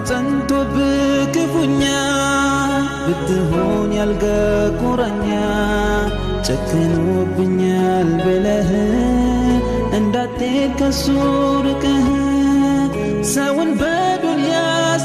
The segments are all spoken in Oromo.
ተንቶ ብክፉኛ ብትሆን ያልጋ ቁራኛ ጨክኖብኛል ብለህ እንዳትሄድ ከሱ ርቀህ ሰውን በዱንያ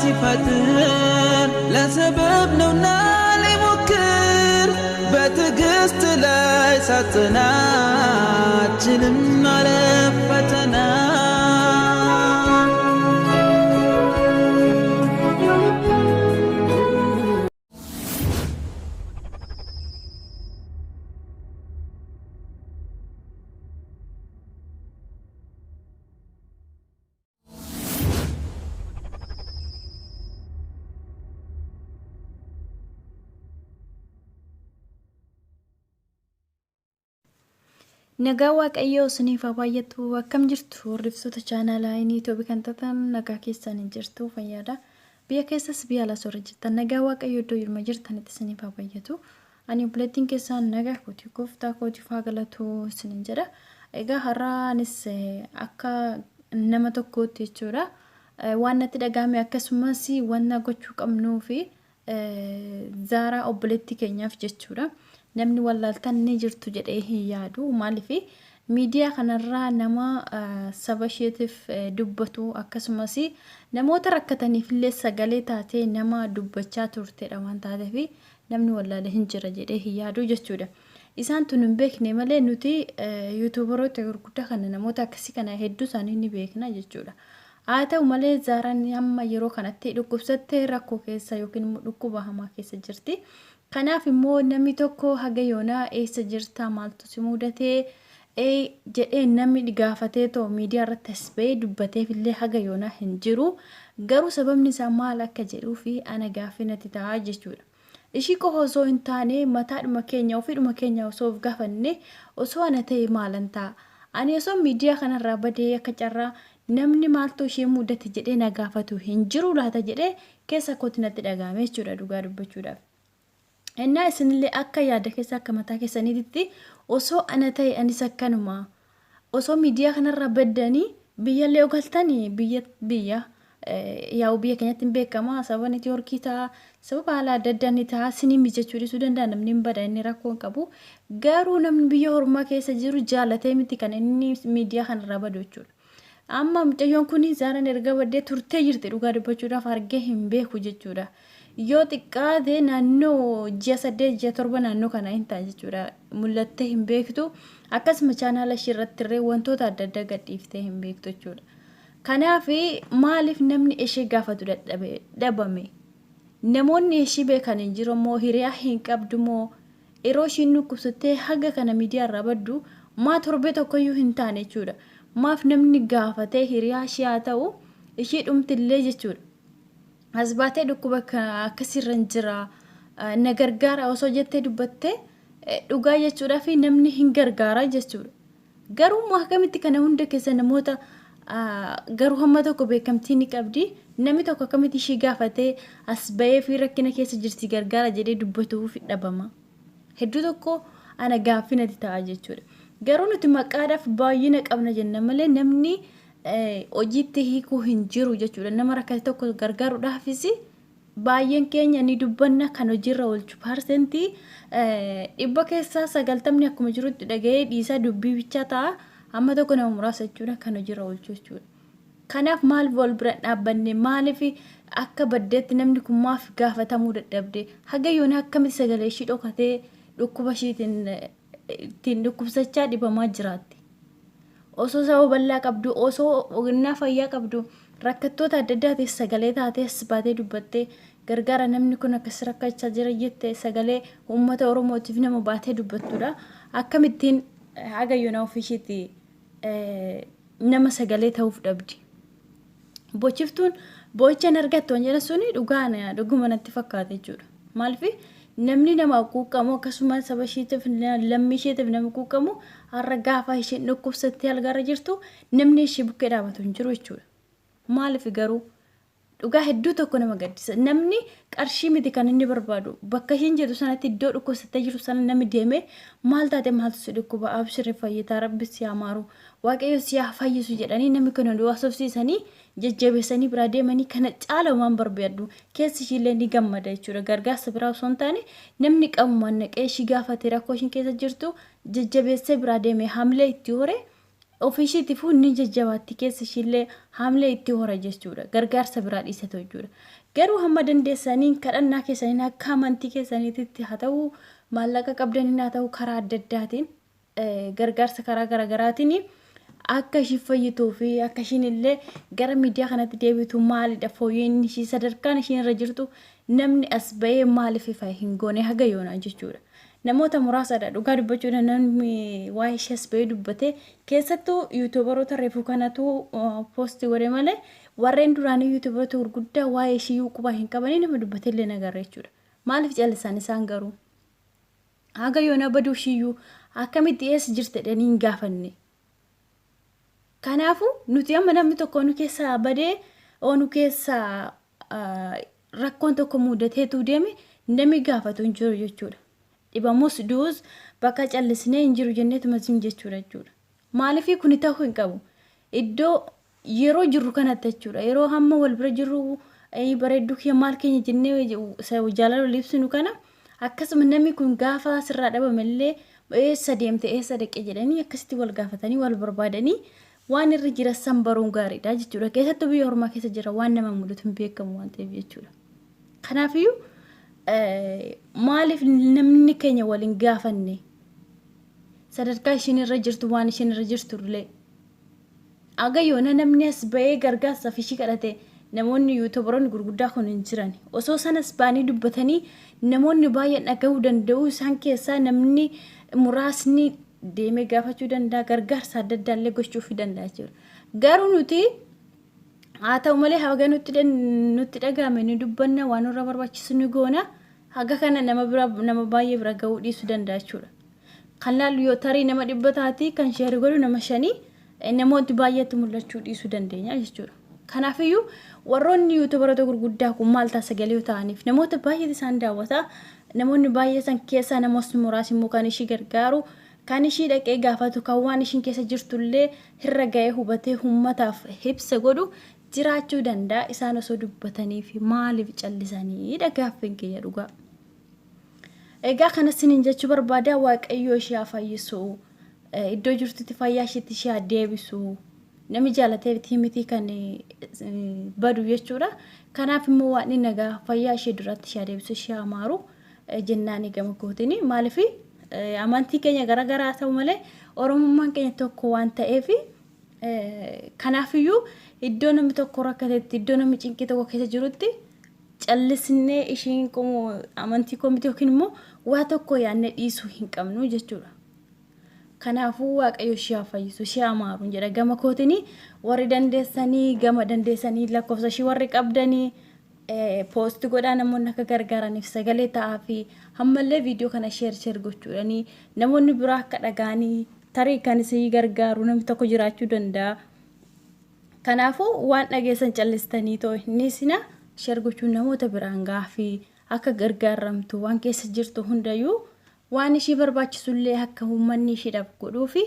ሲፈጥር ለሰበብ ነውና ሊሞክር በትዕግስት ላይ ሳትናችልም ማለፍ ፈተና Nagaa waaqayyoo isiniif haa baay'atu. Akkam jirtu hordoftoota chaanalaa YouTube kan taatan nagaa keessan jirtu fayyaadha. Biyya keessas biyya ala soora jirtan nagaa waaqayyoo iddoo jirma jirtanitti isiniif haa baay'atu. Ani obboleettiin keessan nagaa kooti gooftaa kootiif haa galatu isinin jedha. Egaa har'aanis akka nama tokkootti jechuudha. Waan natti dhagahame akkasumas waan gochuu qabnuu fi Zaaraa obboleettii keenyaaf jechuudha. Namni wallaaltan ni jirtu jedhee hin yaadu maaliifi miidiyaa kanarraa nama saba isheetiif dubbatu akkasumas namoota rakkataniif illee sagalee taatee nama dubbachaa turtedha waan taateef namni wallaale hin jira jedhee hin yaadu jechuudha. Isaan tun hin beekne malee nuti yuutuubaroota gurguddaa kana namoota akkasii kana hedduu isaanii ni beekna jechuudha. Haa ta'u malee Zaaraan amma yeroo kanatti dhukkubsattee rakkoo keessa yookiin dhukkuba hamaa keessa jirti. Kanaaf immoo namni tokko haga yoonaa eessa jirta maaltu si mudatee jedhee namni gaafatee too miidiyaa irratti as ba'ee dubbateef illee haga yoonaa hin jiru. Garuu sababni isaa maal akka jedhuu fi ana gaaffii natti ta'a jechuudha. Ishii qofa osoo hin taane mataadhuma keenya ofiidhuma keenya osoo of gaafanne osoo ana ta'e maalan ta'a. Ani osoo miidiyaa kanarraa badee akka carraa namni maaltu ishee mudate jedhee na gaafatu hin jiru laata jedhee keessa kootti natti dhagahame jechuudha dhugaa dubbachuudhaaf. Innaa isinillee akka yaada keessa akka mataa keessaniitti osoo ana ta'e anis akkanuma osoo miidiyaa kanarraa baddanii biyyallee ogaltanii biyya yaa'u biyya keenyatti hin beekama sababa neetwoorkii ta'a sababa haala adda addaa ni ta'a sinii mijachuu dhiisuu danda'a namni hin bada inni rakkoo hin qabu garuu namni biyya ormaa keessa jiru jaalatee miti kan inni miidiyaa kanarraa badu jechuudha. Amma mucayyoon kun Zaaraan erga baddee turtee jirti dhugaa dubbachuudhaaf argee hin beeku jechuudha. Yoo xiqqaate naannoo ji'a 8 ji'a 7 naannoo kana hin ta'a jechuudha. Mul'attee hin beektu akkasuma chaanaala ishee irratti illee wantoota adda addaa gadhiiftee hin beektu jechuudha. Kanaaf maaliif namni ishee gaafatu dhabame? Namoonni ishee beekan hin jiru moo hiriyaa hin qabdu moo yeroo ishiin dhukkubsattee haga kana miidiyaa irraa baddu maa torbee tokkoyyuu hin taane jechuudha. Maaf namni gaafatee hiriyaa ishee haa ta'u ishee dhumtillee jechuudha. Asbaatee dhukkuba akkasirra hin jira na gargaara osoo jettee dubbattee dhugaa jechuudha fi namni hin gargaara jechuudha. Garuu akkamitti kana hunda keessa namoota garuu hamma tokko beekamtii ni qabdi namni tokko akkamitti ishee gaafatee as ba'ee fi rakkina keessa jirti gargaara jedhee dubbatuuf dhabama. Hedduu tokko ana gaaffii natti ta'a jechuudha. Garuu nuti maqaadhaaf baay'ina qabna jenna malee namni hojiitti hiikuu hin jiru jechuudha. Nama rakkate tokko gargaaruudhaafis baay'een keenya ni dubbanna kan hojiirra oolchu parsentii 100 keessaa 90 akkuma jirutti dhaga'ee dhiisaa dubbii bichaa ta'a amma tokko nama muraasa jechuudha kan hojiirra oolchu jechuudha. Kanaaf maal wal bira dhaabbanne maaliif akka baddeetti namni kun maaf gaafatamuu dadhabde haga yoona akkamitti sagalee ishii dhokatee dhukkuba ishiitiin dhukkubsachaa dhibamaa jiraatti. Osoo sababa bal'aa qabdu osoo ogummaa fayyaa qabdu rakkattoota adda addaatiif sagalee taatee as baatee dubbattee gargaara namni kun akkas rakkachaa jira jettee sagalee uummata Oromootiif nama baatee dubbattudha. Akkamittiin haga yoona ofiishiitti nama sagalee ta'uuf dhabdi. Bochiftuun boo'ichaan argattu wanjala suni dhuguma natti fakkaate jechuudha. Maaliif namni nama quuqqamu akkasumas saba isheetiif lammii isheetiif nama quuqqamu har'a gaafa isheen dhukkubsattee algaarra jirtu namni ishee bukkee dhaabatu hin jiru jechuudha. Maaliif garuu dhugaa hedduu tokko nama gaddisa namni qarshii miti kan inni barbaadu bakka hin jedhu sanatti iddoo dhukkubsattee jiru sana namni deeme maal taate maaltu si dhukkuba abshirri fayyisaa rabbi si amaaru waaqayyo si fayyisu jedhanii namni kana du'aasofsiisanii jajjabeessanii biraa deemanii kana caalamaan barbaadu keessi ishillee ni gammada jechuudha gargaarsa biraa osoo hin taane namni qabumaan naqee ishii gaafatee rakkoo ishiin keessa jirtu jajjabeessee biraa deeme hamlee itti hore ofishiitti fuunni jajjabaatti keessa ishillee hamlee itti hora jechuudha gargaarsa biraa dhiisatu jechuudha garuu hamma dandeessanii kadhannaa keessanii akka amantii keessaniitti haa ta'u maallaqa qabdanii haa ta'u karaa adda addaatiin gargaarsa karaa garaagaraatiin akka ishii fayyituu fi akka ishiin illee gara miidiyaa kanatti deebitu maalidha fooyyeen ishii sadarkaan ishiin irra jirtu namni as ba'ee maaliif ifa hin goone haga yoonaa jechuudha. Namoota muraasadha dhugaa dubbachuudha namni waa'ee ishee as ba'ee dubbate keessattuu yuutuubaroota reefuu kanatu poostii godhe malee warreen duraanii yuutuubaroota gurguddaa waa'ee ishii quba hin qabanii nama dubbate illee nagarra jechuudha. Maaliif callisaan isaan garuu haga yoona baduu ishiiyyuu akkamitti eessa jirte jedhanii hin gaafanne. Kanaafuu nuti amma namni tokko nu keessaa badee nu keessaa rakkoon tokko mudateetu deeme namni gaafatu hin jiru jechuudha. Dhibamus duus bakka callisnee hin jiru jenneetuma siin jechuudha jechuudha. Maaliif kun ta'uu hin qabu. Iddoo yeroo jirru kanatti jechuudha. Yeroo hamma wal bira jirru bareedduu kee maal keenya jennee jaalala waliibsinu kana akkasuma namni kun gaafa sirraa dhabamallee eessa deemte eessa dhaqe jedhanii akkasitti wal gaafatanii wal barbaadanii waan irra jira san baruun gaariidha jechuudha. Keessattuu biyya ormaa keessa jira waan nama mudatu hin beekamu waan ta'eef jechuudha. Kanaafiyyuu maaliif namni keenya waliin gaafanne sadarkaa ishiin irra jirtu waan ishiin irra jirtullee agayoona namni as ba'ee gargaarsaaf ishii kadhate namoonni yuutuubaroonni gurguddaa kun hin jiran osoo sanas baanii dubbatanii namoonni baay'een dhagahuu danda'u isaan keessaa namni muraasni deemee gaafachuu danda'a gargaarsa adda addaallee gochuuf danda'a jechuudha. Garuu nuti haa ta'u malee haga nutti dhagahame ni dubbanna waan irra barbaachisu ni goona haga kana nama baay'ee bira gahuu dhiisuu danda'a jechuudha. Kan laallu yoo tarii nama 100 kan sheerii godhu nama 5 namooti baay'eetti mul'achuu dhiisuu dandeenya jechuudha. Kanaafiyyuu warroonni yuutuubaroota gurguddaa kun maal ta'a sagalee ta'aniif namoota baay'ee isaan daawwata namoonni baay'ee san keessaa namoonni muraasni immoo kan ishii gargaaru kan ishii dhaqee gaafatu kan waan ishiin keessa jirtullee hirra ga'ee hubatee ummataaf ibsa godhu jiraachuu danda'a isaan osoo dubbatanii fi maaliif callisanii dhagaafin kiyya dhugaa. Egaa kana sinin jechuu barbaada waaqayyo ishee fayyisu iddoo jirtutti fayyaa isheetti ishee deebisu nami jaalatee miti kan badu jechuudha. Kanaaf immoo waan inni nagaa fayyaa ishee duratti ishee deebisu ishee amaaru jennaanii gama kootini maaliif amantii keenya garaagaraa ta'u malee oromummaan keenya tokko waan ta'eef kanaafiyyuu iddoo namni tokko rakkatetti iddoo namni cinqii tokko keessa jirutti callisnee ishiin qomoo amantii koomiti yookiin immoo waa tokko yaadne dhiisuu hin qabnu jechuudha. Kanaafuu waaqayyo ishee fayyisu ishee amaaru jedha gama kootini warri dandeessanii gama dandeessanii lakkoofsa ishee warri qabdanii post godhaa namoonni akka gargaaraniif sagalee ta'aa fi hammallee viidiyoo kana sheer gochuudhaanii namoonni biraa akka dhagaanii tarii kan isii gargaaru namni tokko jiraachuu danda'a. Kanaafuu waan dhageessan callistanii too inni sina sheer gochuun namoota biraan gaafii akka gargaaramtu waan keessa jirtu hundayyuu waan ishii barbaachisullee akka uummanni ishiidhaaf godhuu fi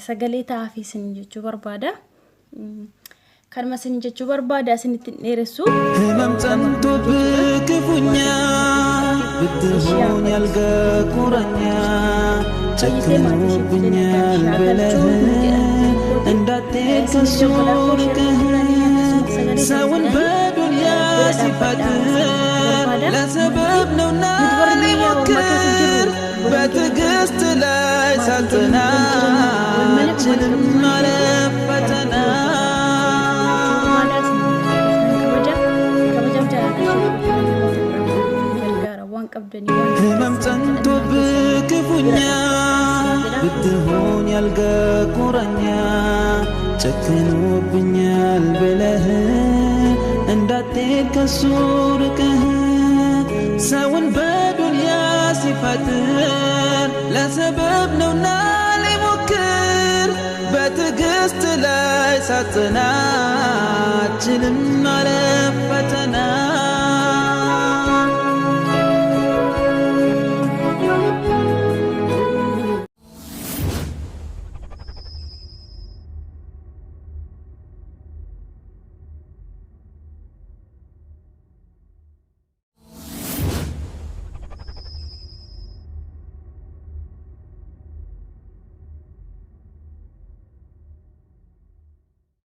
sagalee ta'aa fi isin jechuu barbaada. Kan isin jechuu barbaada isinitti dheeressu ህመምጠንቶ ብክፉኛ ብትሆን ያልጋ ቁራኛ ጨክኖብኛል ብለህ እንዳትሄድ ከሱ ርቀህ ሰውን በዱንያ ሲፈጥር ለሰበብ ነውና ሊሞክር በትዕግስት ላይ ሳልጥና ችልም ማለፍ ፈተና ህመምጠንቶ ብክፉኛ ብትሆን ያልጋ ቁራኛ ጨክኖብኛል ብለህ እንዳትሄድ ከሱ ርቀህ ሰውን በዱንያ ሲፈጥር ለሰበብ ነውና ሊሞክር በትዕግስት ላይ ሳትጥና ችልም ማለት